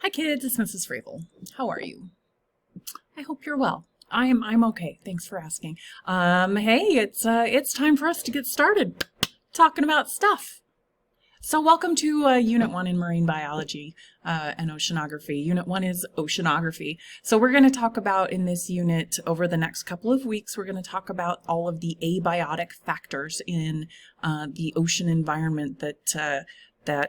Hi kids, it's Mrs. Fravel. How are you? I hope you're well. I'm okay. Thanks for asking. Hey, it's time for us to get started talking about stuff. So welcome to Unit 1 in Marine Biology and Oceanography. Unit 1 is Oceanography. So we're going to talk about in this unit over the next couple of weeks, we're going to talk about all of the abiotic factors in the ocean environment that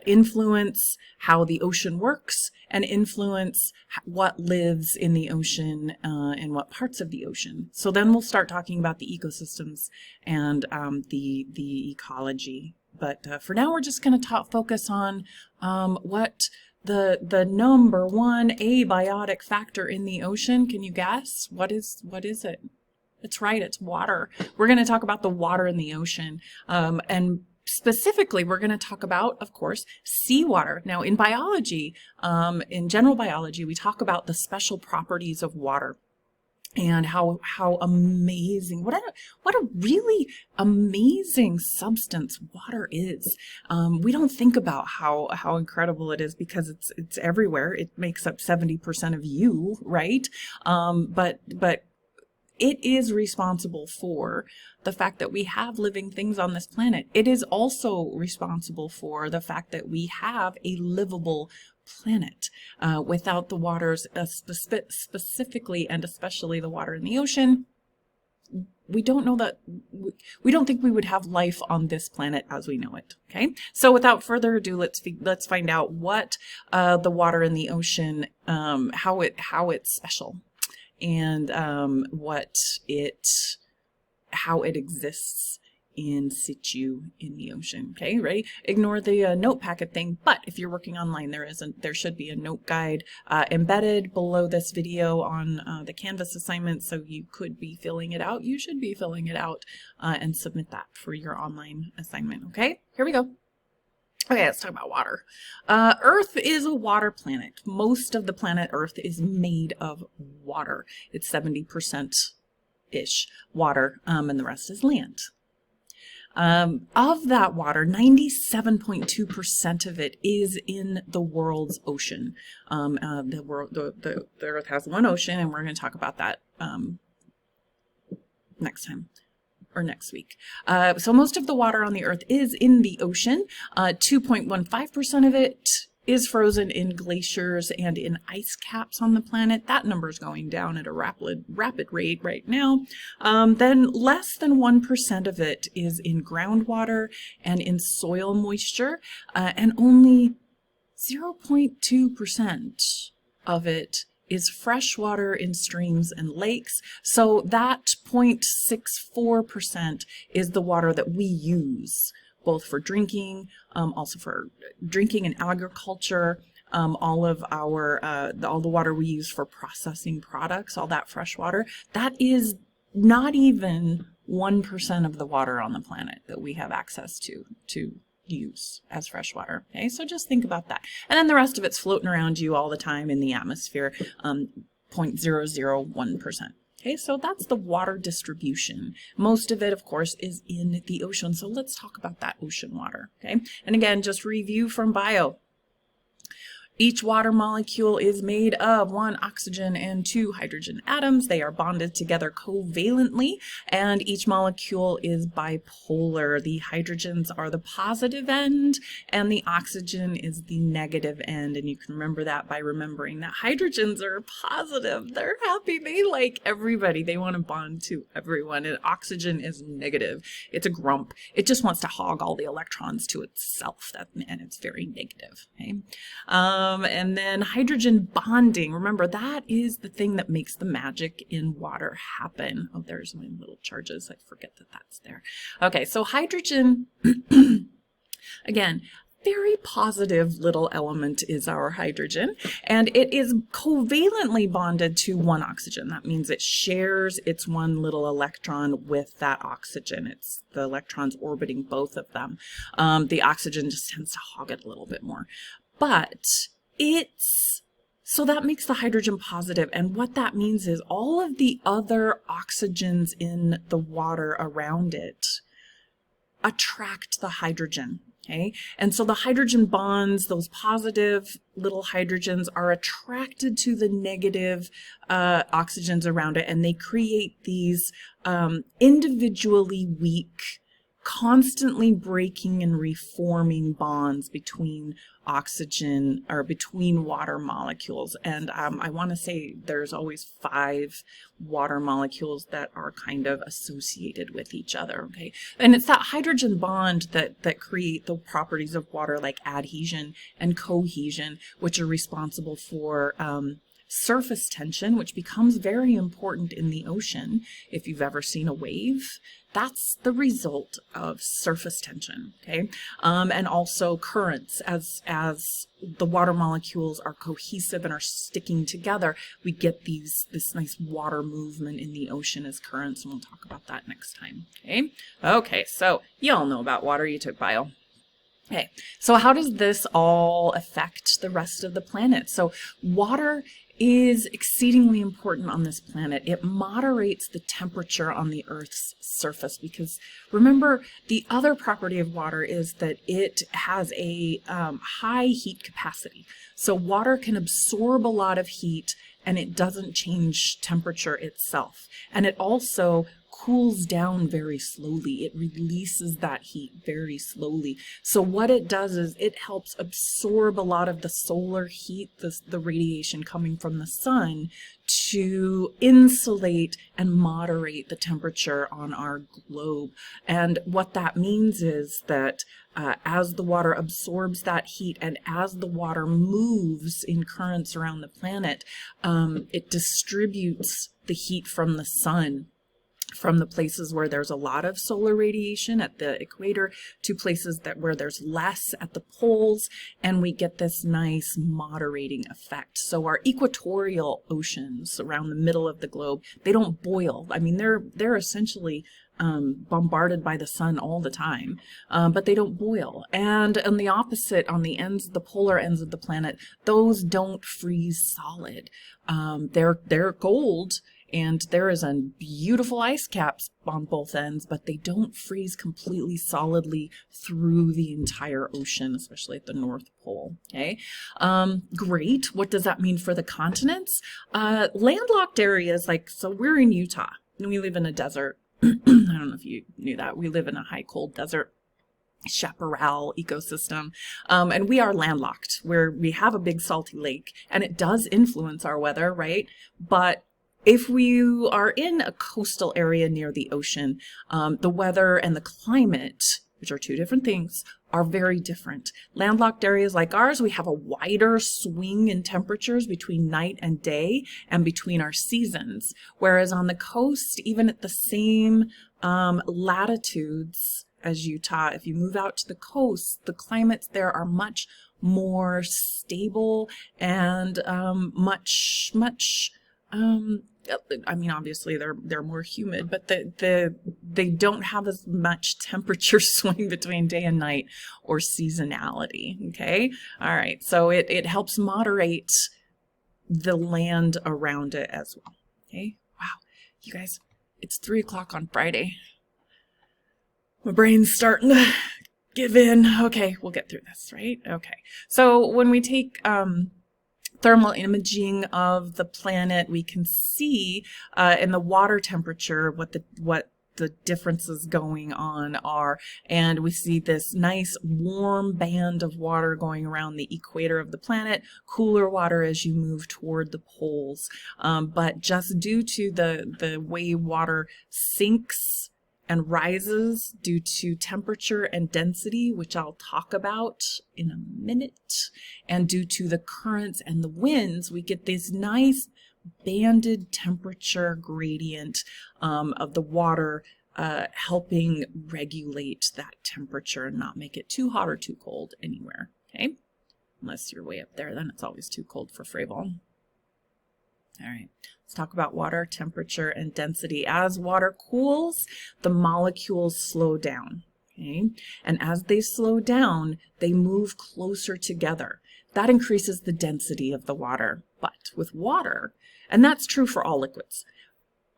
influence how the ocean works and influence what lives in the ocean and what parts of the ocean. So then we'll start talking about the ecosystems and the ecology. But for now, we're just going to focus on what the number one abiotic factor in the ocean. Can you guess? What is it? It's right. It's water. We're going to talk about the water in the ocean. And specifically, we're going to talk about, of course, seawater. Now, in biology, in general biology, we talk about the special properties of water. And how amazing, what a really amazing substance water is. We don't think about how incredible it is because it's everywhere. It makes up 70% of you, right? But it is responsible for the fact that we have living things on this planet. It is also responsible for the fact that we have a livable planet. Without the waters, specifically and especially the water in the ocean, we don't know that, we don't think we would have life on this planet as we know it. Okay, so without further ado, let's find out what the water in the ocean, how it's special, and how it exists in situ in the ocean. Okay, ready? Ignore the note packet thing, but if you're working online, there should be a note guide embedded below this video on the Canvas assignment, so you could be filling it out. You should be filling it out and submit that for your online assignment. Okay, here we go. Okay, let's talk about water. Earth is a water planet. Most of the planet Earth is made of water. It's 70%-ish water, and the rest is land. Of that water, 97.2% of it is in the world's ocean. The Earth has one ocean, and we're going to talk about that next time. Or next week. So most of the water on the Earth is in the ocean. 2.15% of it is frozen in glaciers and in ice caps on the planet. That number is going down at a rapid rate right now. Then less than 1% of it is in groundwater and in soil moisture, and only 0.2% of it is fresh water in streams and lakes. So that 0.64% is the water that we use, both for drinking, also for drinking and agriculture, all of our, all the water we use for processing products, all that fresh water. That is not even 1% of the water on the planet that we have access to use as fresh water. Okay, so just think about that. And then the rest of it's floating around you all the time in the atmosphere, 0.001%. Okay, so that's the water distribution. Most of it, of course, is in the ocean. So let's talk about that ocean water. Okay, and again, just review from bio. Each water molecule is made of 1 oxygen and 2 hydrogen atoms. They are bonded together covalently, and each molecule is bipolar. The hydrogens are the positive end, and the oxygen is the negative end. And you can remember that by remembering that hydrogens are positive. They're happy. They like everybody. They want to bond to everyone. And oxygen is negative. It's a grump. It just wants to hog all the electrons to itself, and it's very negative. Okay. And then hydrogen bonding, remember that is the thing that makes the magic in water happen. Oh, there's my little charges. I forget that that's there. Okay, so hydrogen, again, very positive little element is our hydrogen, and it is covalently bonded to 1 oxygen. That means it shares its 1 little electron with that oxygen. It's the electrons orbiting both of them. The oxygen just tends to hog it a little bit more. But so that makes the hydrogen positive, and what that means is all of the other oxygens in the water around it attract the hydrogen. Okay, and so the hydrogen bonds, those positive little hydrogens, are attracted to the negative oxygens around it, and they create these individually weak, constantly breaking and reforming bonds between oxygen or between water molecules. And I want to say there's always 5 water molecules that are kind of associated with each other. Okay, and it's that hydrogen bond that create the properties of water, like adhesion and cohesion, which are responsible for surface tension, which becomes very important in the ocean. If you've ever seen a wave, that's the result of surface tension, okay? And also currents. As the water molecules are cohesive and are sticking together, we get this nice water movement in the ocean as currents, and we'll talk about that next time, okay? Okay, so you all know about water. You took bio. Okay, so how does this all affect the rest of the planet? So water is exceedingly important on this planet. It moderates the temperature on the Earth's surface, because remember, the other property of water is that it has a high heat capacity. So water can absorb a lot of heat, and it doesn't change temperature itself. And it also cools down very slowly. It releases that heat very slowly. So what it does is it helps absorb a lot of the solar heat, the radiation coming from the sun, to insulate and moderate the temperature on our globe. And what that means is that as the water absorbs that heat and as the water moves in currents around the planet, it distributes the heat from the sun from the places where there's a lot of solar radiation at the equator to places where there's less at the poles, and we get this nice moderating effect. So our equatorial oceans around the middle of the globe, they don't boil. I mean, they're essentially bombarded by the sun all the time, but they don't boil. And on the opposite, on the ends, the polar ends of the planet, those don't freeze solid. They're cold, and there is a beautiful ice caps on both ends, but they don't freeze completely solidly through the entire ocean, especially at the North Pole. Okay, great. What does that mean for the continents? Landlocked areas, so we're in Utah, and we live in a desert. I don't know if you knew that. We live in a high cold desert chaparral ecosystem, and we are landlocked, where we have a big salty lake, and it does influence our weather, right? But if we are in a coastal area near the ocean, the weather and the climate, which are 2 different things, are very different. Landlocked areas like ours, we have a wider swing in temperatures between night and day and between our seasons. Whereas on the coast, even at the same latitudes as Utah, if you move out to the coast, the climates there are much more stable and much I mean, obviously they're more humid, but they don't have as much temperature swing between day and night or seasonality. Okay, all right. So it helps moderate the land around it as well. Okay, wow, you guys, it's 3 o'clock on Friday. My brain's starting to give in. Okay, we'll get through this, right? Okay. So when we take thermal imaging of the planet, we can see in the water temperature what the differences going on are, and we see this nice warm band of water going around the equator of the planet, cooler water as you move toward the poles. But just due to the way water sinks and rises due to temperature and density, which I'll talk about in a minute, and due to the currents and the winds, we get this nice banded temperature gradient of the water, helping regulate that temperature and not make it too hot or too cold anywhere. Okay, unless you're way up there, then it's always too cold for Fraval. All right, let's talk about water temperature and density. As water cools, the molecules slow down, okay? And as they slow down, they move closer together. That increases the density of the water. But with water, and that's true for all liquids,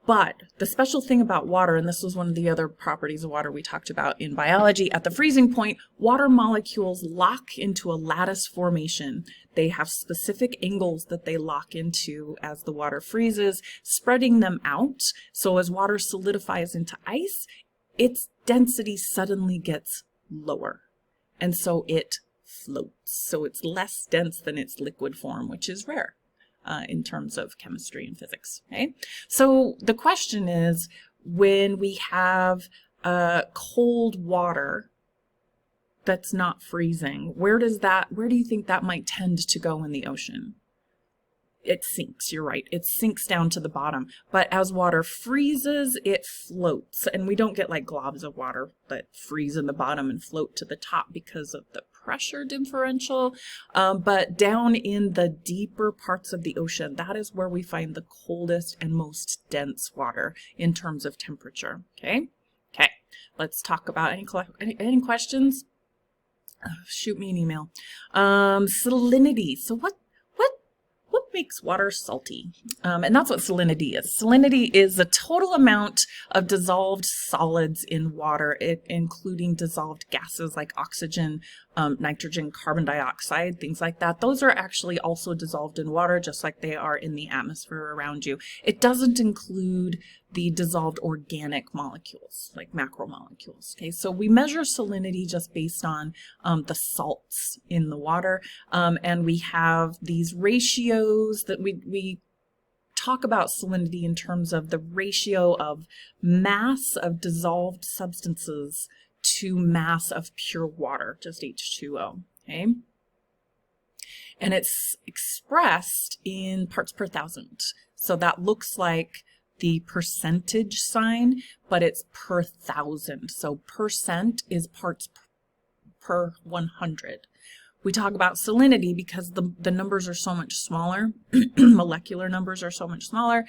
But the special thing about water, and this was one of the other properties of water we talked about in biology, at the freezing point, water molecules lock into a lattice formation. They have specific angles that they lock into as the water freezes, spreading them out. So as water solidifies into ice, its density suddenly gets lower. And so it floats. So it's less dense than its liquid form, which is rare. In terms of chemistry and physics. Okay? So the question is, when we have cold water that's not freezing, where do you think that might tend to go in the ocean? It sinks, you're right. It sinks down to the bottom. But as water freezes, it floats. And we don't get like globs of water that freeze in the bottom and float to the top because of the pressure differential. But down in the deeper parts of the ocean, that is where we find the coldest and most dense water in terms of temperature. Okay? Okay. Let's talk about any questions? Shoot me an email. Salinity. So what makes water salty? And that's what salinity is. Salinity is the total amount of dissolved solids in water, including dissolved gases like oxygen, nitrogen, carbon dioxide, things like that. Those are actually also dissolved in water, just like they are in the atmosphere around you. It doesn't include the dissolved organic molecules, like macromolecules. Okay, so we measure salinity just based on the salts in the water, and we have these ratios that we talk about salinity in terms of the ratio of mass of dissolved substances to mass of pure water, just H2O. Okay, and it's expressed in parts per thousand. So that looks like the percentage sign, but it's per thousand. So percent is parts per 100. We talk about salinity because the numbers are so much smaller. Molecular numbers are so much smaller.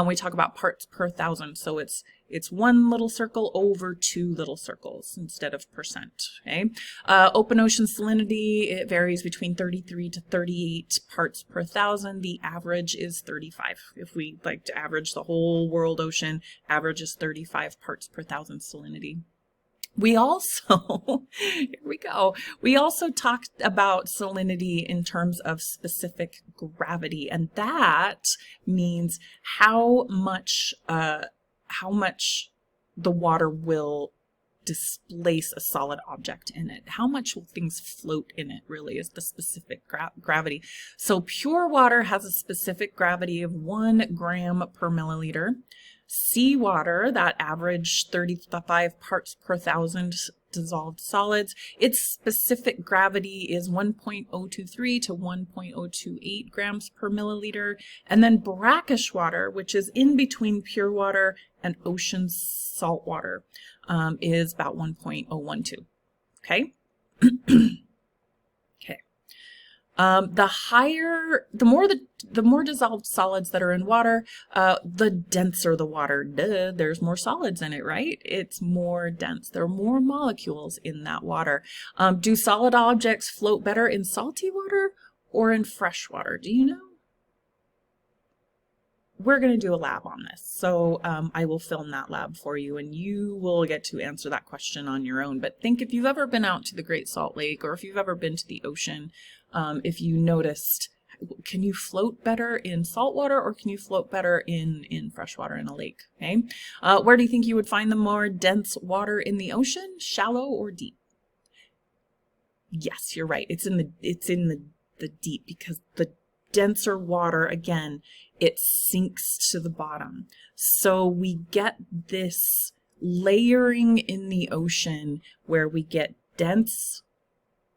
We talk about parts per thousand. So it's one little circle over two little circles instead of percent. Okay. Open ocean salinity, it varies between 33 to 38 parts per thousand. The average is 35. If we like to average the whole world ocean, average is 35 parts per thousand salinity. We also, here we go, we also talked about salinity in terms of specific gravity, and that means how much the water will displace a solid object in it. How much will things float in it really is the specific gravity. So pure water has a specific gravity of 1 gram per milliliter. Seawater, that average 35 parts per thousand dissolved solids, its specific gravity is 1.023 to 1.028 grams per milliliter. And then brackish water, which is in between pure water and ocean salt water, is about 1.012. Okay? Okay. The more dissolved solids that are in water, the denser the water. Duh, there's more solids in it, right? It's more dense. There are more molecules in that water. Do solid objects float better in salty water or in fresh water? Do you know? We're going to do a lab on this. So I will film that lab for you and you will get to answer that question on your own. But think if you've ever been out to the Great Salt Lake or if you've ever been to the ocean, if you noticed, can you float better in salt water or can you float better in fresh water in a lake? Okay. Where do you think you would find the more dense water in the ocean? Shallow or deep? Yes, you're right. It's in the deep because the denser water, again, it sinks to the bottom. So we get this layering in the ocean where we get dense,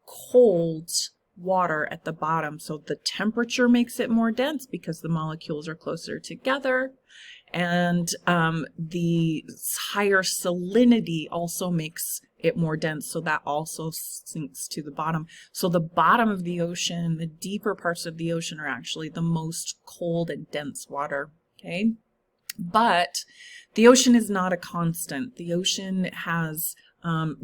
cold water at the bottom. So the temperature makes it more dense because the molecules are closer together. And the higher salinity also makes it more dense, so that also sinks to the bottom. So the bottom of the ocean, the deeper parts of the ocean are actually the most cold and dense water, okay? But the ocean is not a constant. The ocean has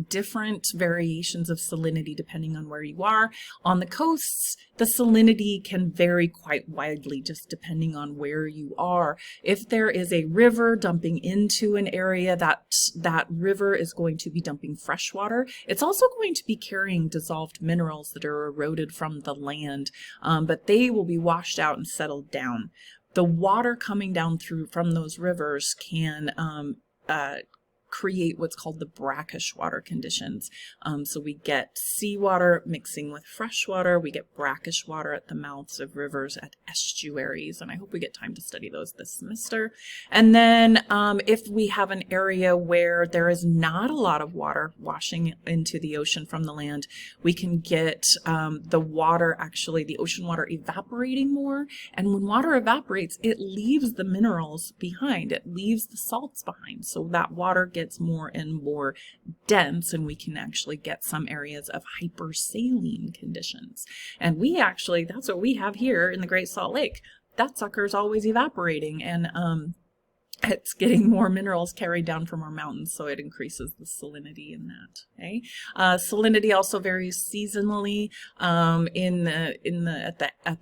different variations of salinity depending on where you are. On the coasts, the salinity can vary quite widely just depending on where you are. If there is a river dumping into an area, that river is going to be dumping fresh water. It's also going to be carrying dissolved minerals that are eroded from the land, but they will be washed out and settled down. The water coming down from those rivers can create what's called the brackish water conditions. So we get seawater mixing with fresh water. We get brackish water at the mouths of rivers, at estuaries, and I hope we get time to study those this semester. And then if we have an area where there is not a lot of water washing into the ocean from the land, we can get the ocean water evaporating more. And when water evaporates, it leaves the minerals behind. It leaves the salts behind. So that water gets more and more dense, and we can actually get some areas of hypersaline conditions. And that's what we have here in the Great Salt Lake. That sucker's always evaporating, and it's getting more minerals carried down from our mountains, so it increases the salinity in that. Okay, salinity also varies seasonally. At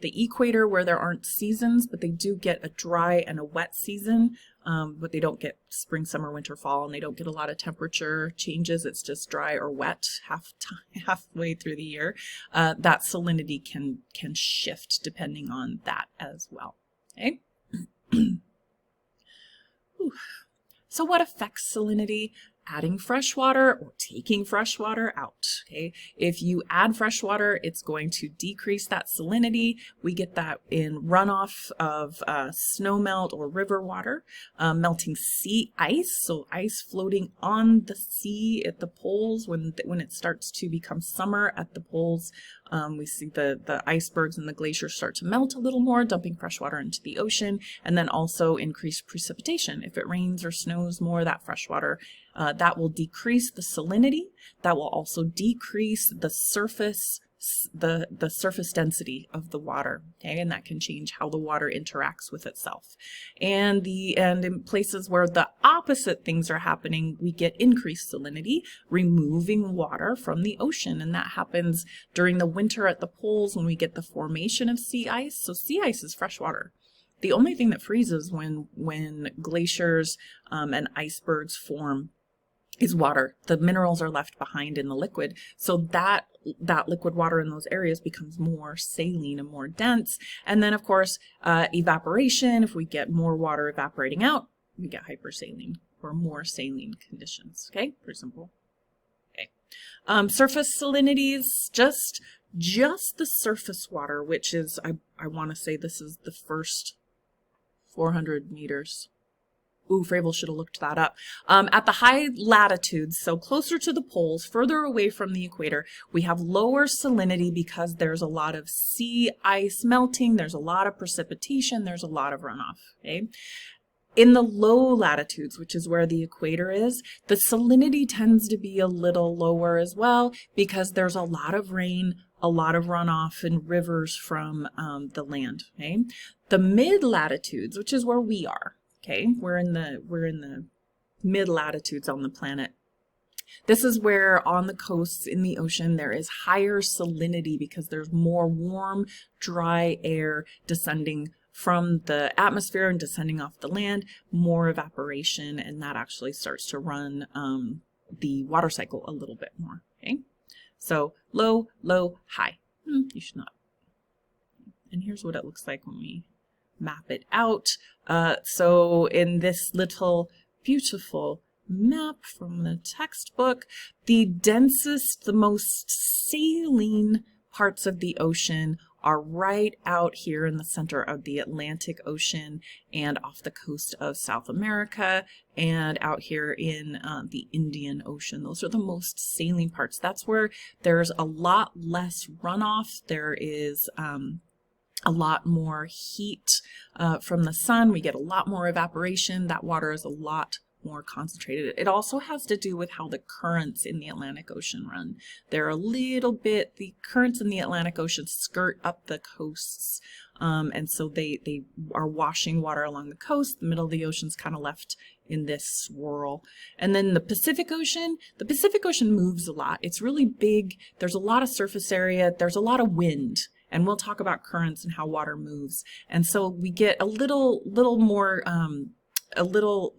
the equator, where there aren't seasons, but they do get a dry and a wet season. But they don't get spring, summer, winter, fall, and they don't get a lot of temperature changes. It's just dry or wet halfway through the year. That salinity can shift depending on that as well. Okay. So what affects salinity? Adding fresh water or taking fresh water out. Okay, if you add fresh water, it's going to decrease that salinity. We get that in runoff of snowmelt or river water, melting sea ice, so ice floating on the sea at the poles. When it starts to become summer at the poles, we see the icebergs and the glaciers start to melt a little more, dumping fresh water into the ocean, and then also increased precipitation. If it rains or snows more, that fresh water that will decrease the salinity. That will also decrease the surface density of the water. Okay, and that can change how the water interacts with itself. And in places where the opposite things are happening, we get increased salinity, removing water from the ocean, and that happens during the winter at the poles when we get the formation of sea ice. So sea ice is fresh water. The only thing that freezes when glaciers and icebergs form is water. The minerals are left behind in the liquid, so that liquid water in those areas becomes more saline and more dense. And then, of course, evaporation. If we get more water evaporating out, we get hypersaline or more saline conditions. Okay, pretty simple. Okay, surface salinities, just the surface water, which is I want to say this is the first 400 meters. Ooh, Fravel should have looked that up. At the high latitudes, so closer to the poles, further away from the equator, we have lower salinity because there's a lot of sea ice melting, there's a lot of precipitation, there's a lot of runoff. Okay? In the low latitudes, which is where the equator is, the salinity tends to be a little lower as well because there's a lot of rain, a lot of runoff and rivers from the land. Okay? The mid latitudes, which is where we are. Okay, we're in the mid latitudes on the planet. This is where on the coasts in the ocean there is higher salinity because there's more warm, dry air descending from the atmosphere and descending off the land, more evaporation, and that actually starts to run the water cycle a little bit more. Okay, so low, low, high. You should not. And here's what it looks like when we map it out. So in this little beautiful map from the textbook, the densest, the most saline parts of the ocean are right out here in the center of the Atlantic Ocean and off the coast of South America and out here in the Indian Ocean. Those are the most saline parts. That's where there's a lot less runoff. There is a lot more heat from the sun. We get a lot more evaporation. That water is a lot more concentrated. It also has to do with how the currents in the Atlantic Ocean run. The currents in the Atlantic Ocean skirt up the coasts And so they are washing water along the coast. The middle of the ocean's kind of left in this swirl. And then the Pacific Ocean moves a lot. It's really big. There's a lot of surface area. There's a lot of wind. And we'll talk about currents and how water moves. And so we get a little more, a little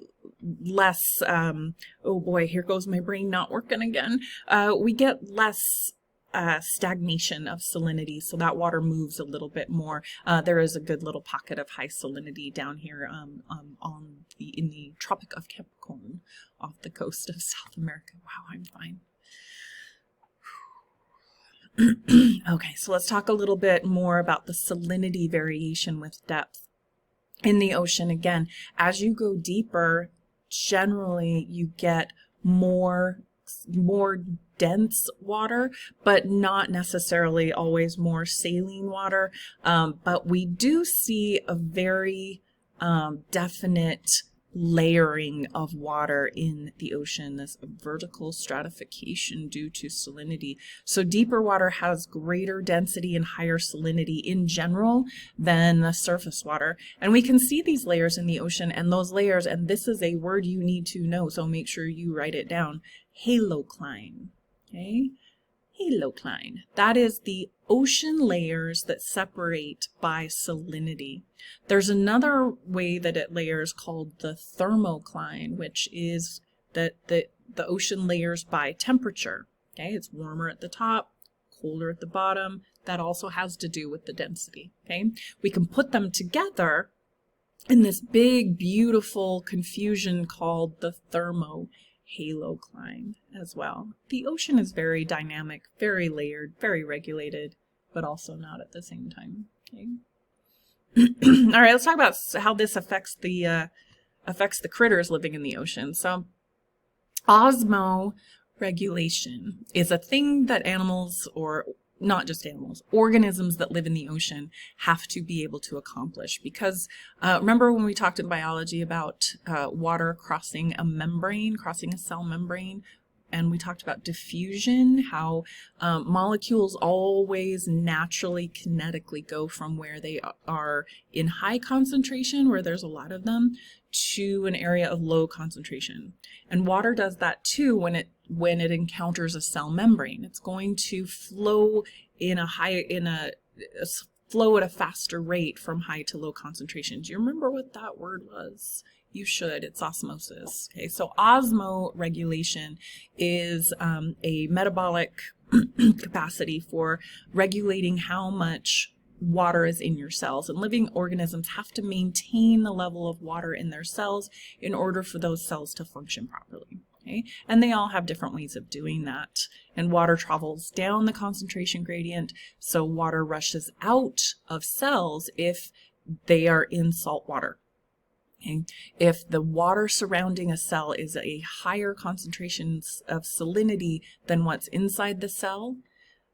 less, oh boy, here goes my brain not working again. We get less stagnation of salinity, so that water moves a little bit more. There is a good little pocket of high salinity down here in the Tropic of Capricorn off the coast of South America. Wow, I'm fine. Okay, so let's talk a little bit more about the salinity variation with depth in the ocean. Again, as you go deeper, generally you get more dense water, but not necessarily always more saline water. But we do see a very definite layering of water in the ocean, this vertical stratification due to salinity. So deeper water has greater density and higher salinity in general than the surface water. And we can see these layers in the ocean, and those layers, and this is a word you need to know, so make sure you write it down, halocline. Okay? Halocline. That is the ocean layers that separate by salinity. There's another way that it layers called the thermocline, which is that the ocean layers by temperature. Okay, it's warmer at the top, colder at the bottom. That also has to do with the density. Okay, we can put them together in this big, beautiful confusion called the thermohalocline as well. The ocean is very dynamic, very layered, very regulated, but also not at the same time. Okay. All right, let's talk about how this affects the critters living in the ocean. So, osmoregulation is a thing that animals, or not just animals, organisms that live in the ocean have to be able to accomplish. Because remember when we talked in biology about water crossing a membrane, crossing a cell membrane? And we talked about diffusion, how molecules always naturally kinetically go from where they are in high concentration, where there's a lot of them, to an area of low concentration. And water does that too when it encounters a cell membrane. It's going to flow flow at a faster rate from high to low concentration. Do you remember what that word was? You should. It's osmosis. Okay, so osmoregulation is a metabolic capacity for regulating how much water is in your cells. And living organisms have to maintain the level of water in their cells in order for those cells to function properly. Okay? And they all have different ways of doing that. And water travels down the concentration gradient, so water rushes out of cells if they are in salt water. Okay. If the water surrounding a cell is a higher concentration of salinity than what's inside the cell,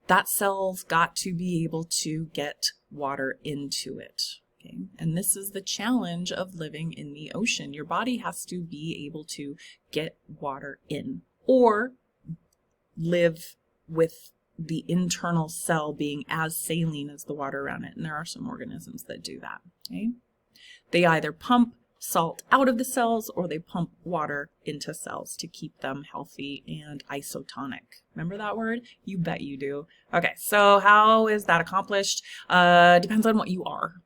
that cell's got to be able to get water into it. Okay. And this is the challenge of living in the ocean. Your body has to be able to get water in, or live with the internal cell being as saline as the water around it. And there are some organisms that do that. Okay. They either pump salt out of the cells, or they pump water into cells to keep them healthy and isotonic. Remember that word? You bet you do. Okay, so how is that accomplished? Depends on what you are.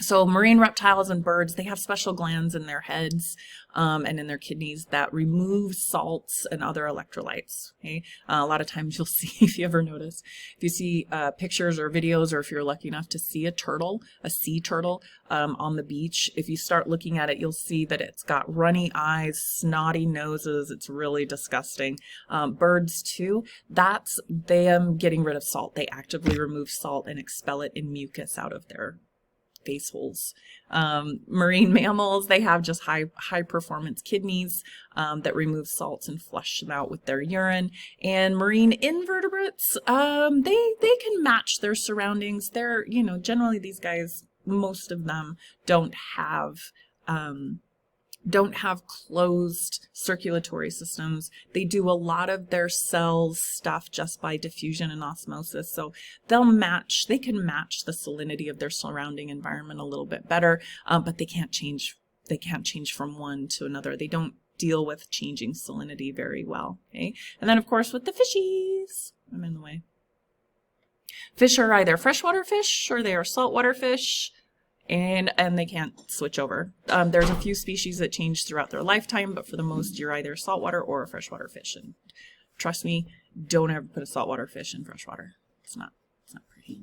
So marine reptiles and birds, they have special glands in their heads and in their kidneys that remove salts and other electrolytes. Okay? A lot of times you'll see, if you ever notice, if you see pictures or videos, or if you're lucky enough to see a turtle, a sea turtle on the beach, if you start looking at it, you'll see that it's got runny eyes, snotty noses. It's really disgusting. Birds too, that's them getting rid of salt. They actively remove salt and expel it in mucus out of their face holes. Marine mammals, they have just high performance kidneys that remove salts and flush them out with their urine. And marine invertebrates, they can match their surroundings. They're, generally these guys, most of them don't have don't have closed circulatory systems. They do a lot of their cells stuff just by diffusion and osmosis. So they can match the salinity of their surrounding environment a little bit better, but they can't change from one to another. They don't deal with changing salinity very well. Okay. And then of course with the fishies, I'm in the way. Fish are either freshwater fish or they are saltwater fish. And they can't switch over. There's a few species that change throughout their lifetime, but for the most, you're either saltwater or a freshwater fish. And trust me, don't ever put a saltwater fish in freshwater. It's not pretty.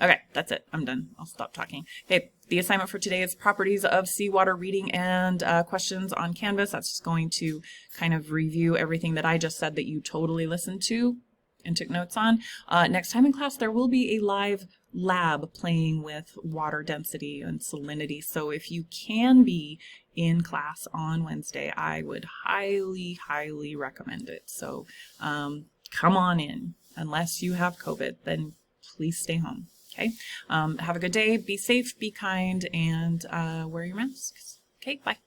Okay, that's it. I'm done. I'll stop talking. Okay, the assignment for today is properties of seawater reading and questions on Canvas. That's just going to kind of review everything that I just said that you totally listened to and took notes on. Next time in class, there will be a live lab playing with water density and salinity. So if you can be in class on Wednesday, I would highly, highly recommend it. So come on in. Unless you have COVID, then please stay home. Okay. Have a good day. Be safe, be kind, and wear your masks. Okay, bye.